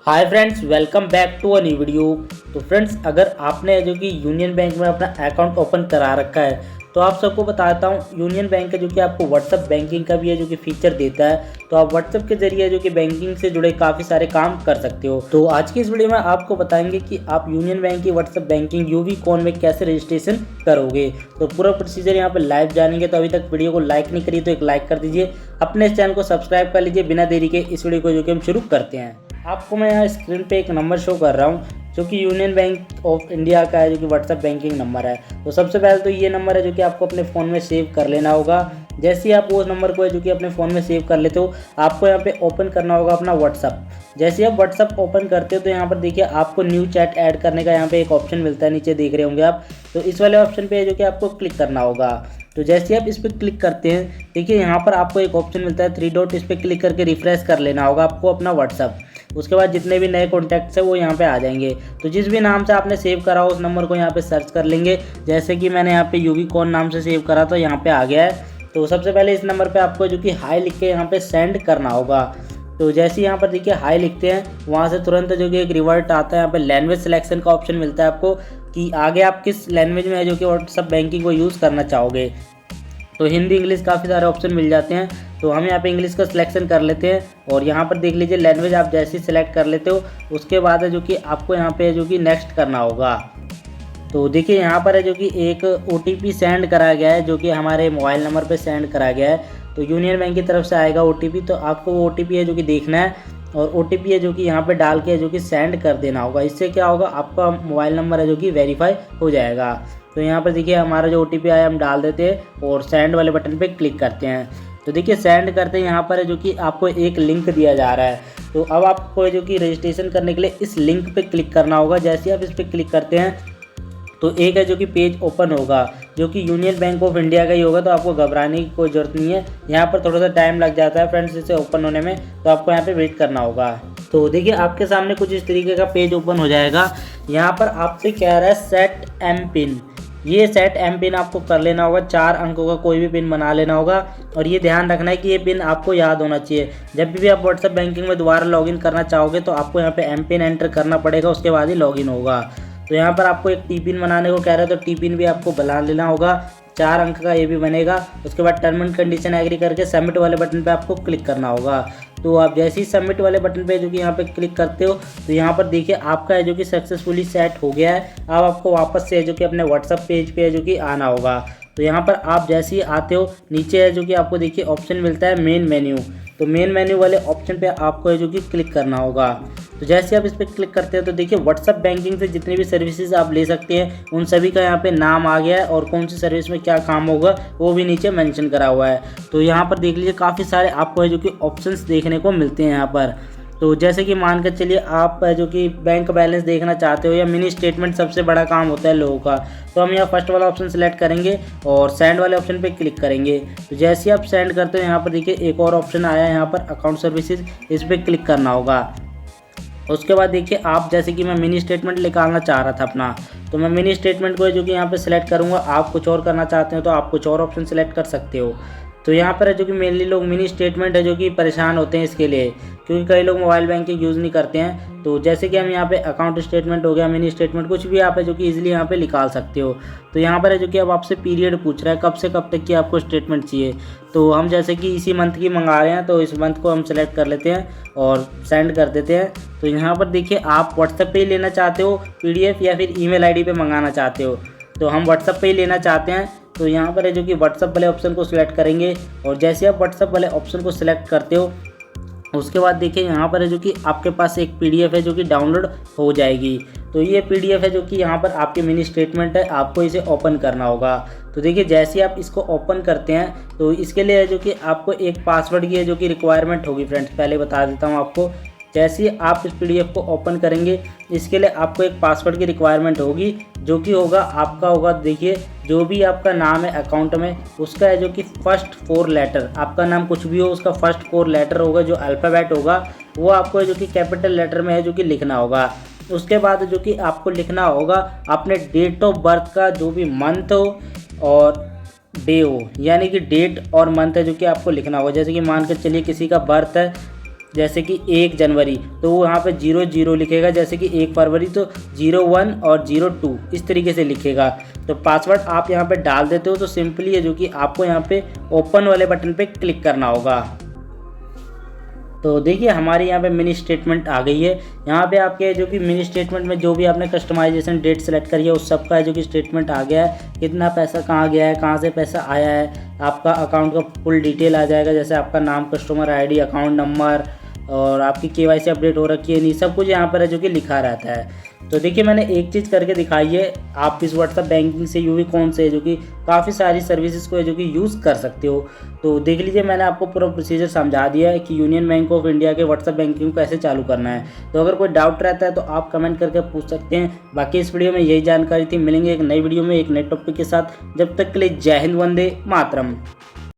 Hi friends, welcome back to a new video. तो friends, अगर आपने जो कि यूनियन बैंक में अपना अकाउंट ओपन करा रखा है तो आप सबको बताता हूँ, यूनियन बैंक है जो कि आपको व्हाट्सअप बैंकिंग का भी है जो कि फीचर देता है। तो आप व्हाट्सअप के जरिए जो कि बैंकिंग से जुड़े काफ़ी सारे काम कर सकते हो। तो आज की इस वीडियो में आपको बताएंगे कि आप यूनियन बैंक की व्हाट्सअप बैंकिंग यूवी कॉन में कैसे रजिस्ट्रेशन करोगे। तो पूरा प्रोसीजर यहाँ पर लाइव जानेंगे। तो अभी तक वीडियो को लाइक नहीं करिए तो एक लाइक कर दीजिए, अपने इस चैनल को सब्सक्राइब कर लीजिए। बिना देरी के इस वीडियो को जो कि हम शुरू करते हैं। आपको मैं यहाँ स्क्रीन पे एक नंबर शो कर रहा हूँ जो कि यूनियन बैंक ऑफ इंडिया का है, जो कि व्हाट्सअप बैंकिंग नंबर है। तो सबसे पहले तो ये नंबर है जो कि आपको अपने फ़ोन में सेव कर लेना होगा। जैसे ही आप उस नंबर को है जो कि अपने फ़ोन में सेव कर लेते हो, आपको यहाँ पे ओपन करना होगा अपना व्हाट्सअप। जैसे ही आप व्हाट्सअप ओपन करते हो तो यहाँ पर देखिए आपको न्यू चैट ऐड करने का यहाँ पे एक ऑप्शन मिलता है, नीचे देख रहे होंगे आप। तो इस वाले ऑप्शन पे है जो कि आपको क्लिक करना होगा। तो जैसे आप इस पर क्लिक करते हैं, देखिए यहाँ पर आपको एक ऑप्शन मिलता है 3 डॉट, इस पर क्लिक करके रिफ्रेश कर लेना होगा आपको अपना व्हाट्सअप। उसके बाद जितने भी नए कॉन्टैक्ट्स हैं वो यहाँ पे आ जाएंगे। तो जिस भी नाम से आपने सेव करा हो उस नंबर को यहाँ पे सर्च कर लेंगे। जैसे कि मैंने यहाँ पे यूवी कॉन नाम से सेव करा तो यहाँ पे आ गया है। तो सबसे पहले इस नंबर पे आपको जो कि हाई लिख के यहाँ पे सेंड करना होगा। तो जैसे यहाँ पर देखिए हाई लिखते हैं, वहाँ से तुरंत जो कि एक रिवर्ट आता है। यहाँ पे लैंग्वेज सिलेक्शन का ऑप्शन मिलता है आपको कि आगे आप किस लैंग्वेज में है जो कि व्हाट्सअप बैंकिंग को यूज़ करना चाहोगे। तो हिंदी इंग्लिश काफ़ी सारे ऑप्शन मिल जाते हैं। तो हम यहाँ पे इंग्लिश का सिलेक्शन कर लेते हैं और यहाँ पर देख लीजिए लैंग्वेज आप जैसे ही सिलेक्ट कर लेते हो उसके बाद है जो कि आपको यहाँ पे जो कि नेक्स्ट करना होगा। तो देखिए यहाँ पर है जो कि एक OTP सेंड करा गया है जो कि हमारे मोबाइल नंबर पे सेंड करा गया है। तो यूनियन बैंक की तरफ से आएगा OTP। तो आपको वो OTP है जो कि देखना है और OTP है जो कि यहाँ पे डाल के जो कि सेंड कर देना होगा। इससे क्या होगा, आपका मोबाइल नंबर है जो कि वेरीफाई हो जाएगा। तो यहाँ पर देखिए हमारा जो OTP आया हम डाल देते हैं और सेंड वाले बटन पे क्लिक करते हैं। तो देखिए सेंड करते हैं, यहाँ पर है जो कि आपको एक लिंक दिया जा रहा है। तो अब आपको जो कि रजिस्ट्रेशन करने के लिए इस लिंक पे क्लिक करना होगा। जैसे आप इस पर क्लिक करते हैं तो एक है जो कि पेज ओपन होगा जो कि यूनियन बैंक ऑफ इंडिया का ही होगा। तो आपको घबराने की कोई ज़रूरत नहीं है, यहाँ पर थोड़ा सा टाइम लग जाता है फ्रेंड्स इसे ओपन होने में। तो आपको यहाँ पे वेट करना होगा। तो देखिए आपके सामने कुछ इस तरीके का पेज ओपन हो जाएगा। यहाँ पर आपसे कह रहा है सेट एम पिन। ये सेट एम पिन आपको कर लेना होगा, 4 अंकों का कोई भी पिन बना लेना होगा। और ये ध्यान रखना है कि ये पिन आपको याद होना चाहिए। जब भी आप व्हाट्सएप बैंकिंग में दोबारा लॉगिन करना चाहोगे तो आपको यहाँ पे एम पिन एंटर करना पड़ेगा, उसके बाद ही लॉगिन होगा। तो यहाँ पर आपको एक टी पिन बनाने को कह रहा है, तो टी पिन भी आपको बना लेना होगा, 4 अंक का ये भी बनेगा। उसके बाद टर्म एंड कंडीशन एग्री करके सबमिट वाले बटन पे आपको क्लिक करना होगा। तो आप जैसे ही सबमिट वाले बटन पे जो कि यहाँ पे क्लिक करते हो तो यहाँ पर देखिए आपका है जो कि सक्सेसफुली सेट हो गया है। अब आपको वापस से है जो कि अपने व्हाट्सअप पेज पे है जो कि आना होगा। तो यहाँ पर आप जैसे ही आते हो नीचे है जो कि आपको देखिए ऑप्शन मिलता है मेन मेन्यू। तो मेन मेन्यू वाले ऑप्शन पे आपको है जो कि क्लिक करना होगा। तो जैसे आप इस पर क्लिक करते हैं तो देखिए व्हाट्सअप बैंकिंग से जितनी भी सर्विसेज आप ले सकते हैं उन सभी का यहाँ पे नाम आ गया है और कौन सी सर्विस में क्या काम होगा वो भी नीचे मेंशन करा हुआ है। तो यहाँ पर देख लीजिए काफ़ी सारे आपको है जो कि ऑप्शंस देखने को मिलते हैं यहाँ पर। तो जैसे कि मान कर चलिए आप जो कि बैंक बैलेंस देखना चाहते हो या मिनी स्टेटमेंट सबसे बड़ा काम होता है लोगों का, तो हम यहाँ फर्स्ट वाला ऑप्शन सेलेक्ट करेंगे और सेंड वाले ऑप्शन पे क्लिक करेंगे। तो जैसे ही आप सेंड करते हो यहाँ पर देखिए एक और ऑप्शन आया है यहाँ पर अकाउंट सर्विसेज, इस पर क्लिक करना होगा। उसके बाद देखिए आप जैसे कि मैं मिनी स्टेटमेंट निकालना चाह रहा था अपना, तो मैं मिनी स्टेटमेंट को जो कि यहाँ पे सिलेक्ट करूँगा। आप कुछ और करना चाहते हो तो आप कुछ और ऑप्शन सेलेक्ट कर सकते हो। तो यहाँ पर है जो कि मेनली लोग मिनी स्टेटमेंट है जो कि परेशान होते हैं इसके लिए, क्योंकि कई लोग मोबाइल बैंकिंग यूज़ नहीं करते हैं। तो जैसे कि हम यहाँ पे अकाउंट स्टेटमेंट हो गया, मिनी स्टेटमेंट, कुछ भी आप है जो कि इजीली यहाँ पे निकाल सकते हो। तो यहाँ पर है जो कि अब आपसे पीरियड पूछ रहा है कब से कब तक की आपको स्टेटमेंट चाहिए। तो हम जैसे कि इसी मंथ की मंगा रहे हैं तो इस मंथ को हम सेलेक्ट कर लेते हैं और सेंड कर देते हैं। तो यहाँ पर देखिए आप व्हाट्सएप पे ही लेना चाहते हो PDF या फिर ईमेल ID पे मंगाना चाहते हो। तो हम व्हाट्सएप पे ही लेना चाहते हैं। तो यहाँ पर है जो कि व्हाट्सएप वाले ऑप्शन को सिलेक्ट करेंगे और जैसे आप व्हाट्सएप वाले ऑप्शन को सिलेक्ट करते हो उसके बाद देखिए यहाँ पर है जो कि आपके पास एक PDF है जो कि डाउनलोड हो जाएगी। तो ये PDF है जो कि यहाँ पर आपके मिनी स्टेटमेंट है, आपको इसे ओपन करना होगा। तो देखिए जैसे आप इसको ओपन करते हैं तो इसके लिए है जो कि आपको एक पासवर्ड की है जो कि रिक्वायरमेंट होगी फ्रेंड्स, पहले बता देता हूँ आपको। जैसे ही आप इस PDF को ओपन करेंगे इसके लिए आपको एक पासवर्ड की रिक्वायरमेंट होगी जो कि होगा आपका होगा देखिए जो भी आपका नाम है अकाउंट में उसका है जो कि फर्स्ट 4 लेटर, आपका नाम कुछ भी हो उसका फर्स्ट 4 लेटर होगा, जो अल्फ़ाबेट होगा वो आपको है जो कि कैपिटल लेटर में है जो कि लिखना होगा। उसके बाद जो कि आपको लिखना होगा अपने डेट ऑफ बर्थ का जो भी मंथ हो और डे हो, यानी कि डेट और मंथ है जो कि आपको लिखना होगा। जैसे कि मान कर चलिए किसी का बर्थ है जैसे कि 1 जनवरी तो वो यहाँ पे 00 लिखेगा, जैसे कि 1 फरवरी तो 01 और 02 इस तरीके से लिखेगा। तो पासवर्ड आप यहाँ पे डाल देते हो तो सिंपली है जो कि आपको यहाँ पे ओपन वाले बटन पे क्लिक करना होगा। तो देखिए हमारे यहाँ पे मिनी स्टेटमेंट आ गई है। यहाँ पे आपके जो कि मिनी स्टेटमेंट में जो भी आपने कस्टमाइजेशन डेट सेलेक्ट करी है उस सब का जो कि स्टेटमेंट आ गया है, कितना पैसा कहाँ गया है, कहाँ से पैसा आया है, आपका अकाउंट का फुल डिटेल आ जाएगा, जैसे आपका नाम, कस्टमर आईडी, अकाउंट नंबर और आपकी केवाईसी अपडेट हो रखी है नहीं, सब कुछ यहाँ पर है जो कि लिखा रहता है। तो देखिए मैंने एक चीज़ करके दिखाई है, आप इस व्हाट्सएप बैंकिंग से यूवी कौन से है जो कि काफ़ी सारी सर्विसेज को है जो कि यूज़ कर सकते हो। तो देख लीजिए मैंने आपको पूरा प्रोसीजर समझा दिया है कि यूनियन बैंक ऑफ इंडिया के व्हाट्सएप बैंकिंग को कैसे चालू करना है। तो अगर कोई डाउट रहता है तो आप कमेंट करके पूछ सकते हैं। बाकी इस वीडियो में यही जानकारी थी। मिलेंगे एक नई वीडियो में एक नए टॉपिक के साथ। जब तक के लिए जय हिंद, वंदे मातरम।